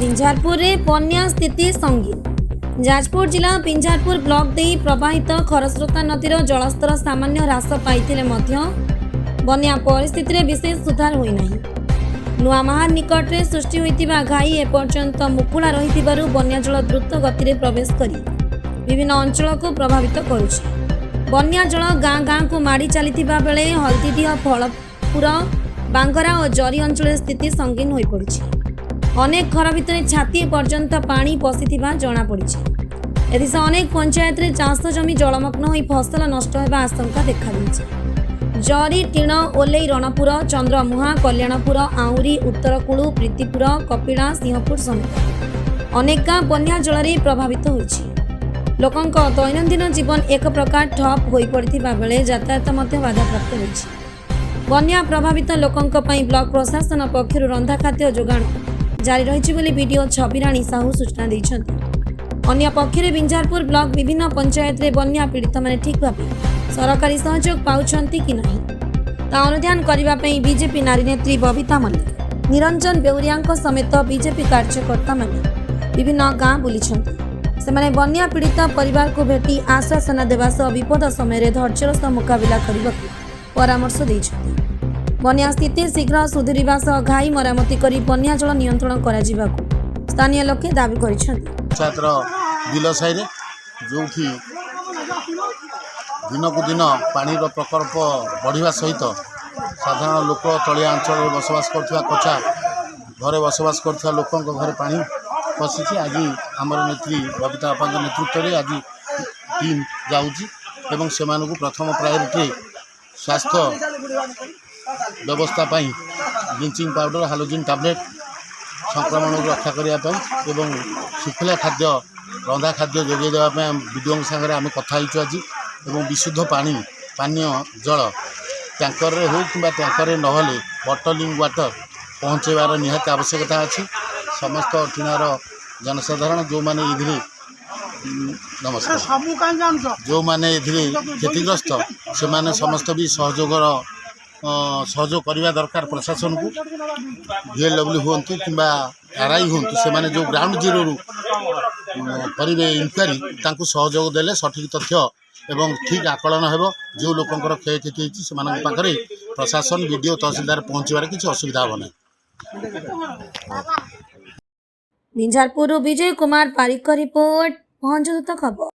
पिंजारपुर में बन्या स्थिति संगीन। जाजपुर जिला पिंजारपुर ब्लॉक दे प्रवाहित खरस्रोता नदीर जलस्तर सामान्य ह्रास पाई बन्या परिस्थिति में विशेष सुधार होना। नुआमाहार निकट में सृष्टि होता घाई एपर्यंत मुकुला रही बन्या जल द्रुत गति में प्रवेश कर विभिन्न अंचल को प्रभावित करुछि। बन्या जल गाँ गाँ को माड़ी चली बेले हल्दीडीह फलपुर बांगरा और जरी अंचल स्थिति संगीन हो पड़ी। अनेक घर भितर छाती पर्यंत पानी पशिथिबा जणा पड़िछि। एथिस अनेक पंचायत रे चाष जमी जलमग्न होई फसल नष्ट होबा आशंका देखा दैछि। जरी टीण ओल्लै रणपुर चंद्रमुहा कल्याणपुर आउरी उत्तरकुळु प्रीतिपुर कपिला सिंहपुर समेत अनेक गाँ बन्या जल प्रभावित होइछि। लोकंक दैनंदिन जीवन एक प्रकार ठप होई पड़िथिबा बेले यातायात मध्य बाधाप्राप्त होइछि। बन्या प्रभावित लोकंक पई ब्लॉक प्रशासन पक्षरु रंधा खाद्य जोगाण जारी रही बोली वीडियो छबिराणी साहू सूचना देइछन्ति। अन्य पक्षरे बिंजारपुर ब्लॉक विभिन्न पंचायत रे बन्या पीड़ित माने ठीक भाबे सरकारी सहयोग पाउछन्ति कि नाही ता अनुध्यान करिबा पई बीजेपी नारी नेत्री बबिता मल्लिक निरंजन बेउरियाଙ୍କ समेत बीजेपी कार्यकर्ता माने विभिन्न गाँ बुलिछन्ति। सेमाने बन्या पीड़ित परिवार को भेटी आश्वासन देवा सह विपद समय धैर्यर सह मुकाबिला करबाकू परामर्श दैछन्ति। बन्या स्थिति शीघ्र सुधुरिबा सह घाई मरामती करी बन्या जल नियंत्रण करा जिबाकू स्थानीय लोके दाबी करिछन्ति। छात्र बिल साइरे जो दिन को दिन पानी प्रकोप बढ़िया सहित साधारण लोक तलिया अंचल बसवास करथिबा कच्चा घरे बसवास करथिबा लोकंक घरे पानी पशिछि। आज आमर नेत्री बबिता अपांक नेतृत्व में आज टीम जाउछि एवं सेमानकु प्रथम प्रायोरिटी स्वास्थ्य व्यवस्था ब्लीचिंग पाउडर हालोजिन टैबलेट संक्रमण रक्षा करने एवं सुखला खाद्य रंधा खाद्य जोगे देवाई विडीओ सागर आम कथा आज एवं विशुद्ध पानी पानीय जल टैंकर रे हो कि टैंकर नहले बटलिंग वाटर पहुँचेबार निहात आवश्यकता अच्छी। समस्त टीणार जनसाधारण जो मैंने इधर नमस्कार जो मैंने क्षतिग्रस्त से माने समस्त भी सहयोग करने दरकार प्रशासन को VLW हूँ कि RI हूँ से जो ग्राउंड जीरो रु करेंगे इनक्वारी सहयोग देले सठिक तथ्य एवं ठीक आकलन हो जो लोकंर क्षयक्षति होती से पाखे प्रशासन BDO तहसीलदार पहुँचबार किसी असुविधा हे ना। बिंजारपुर विजय कुमार पारिक रिपोर्ट पहुंचता खबर।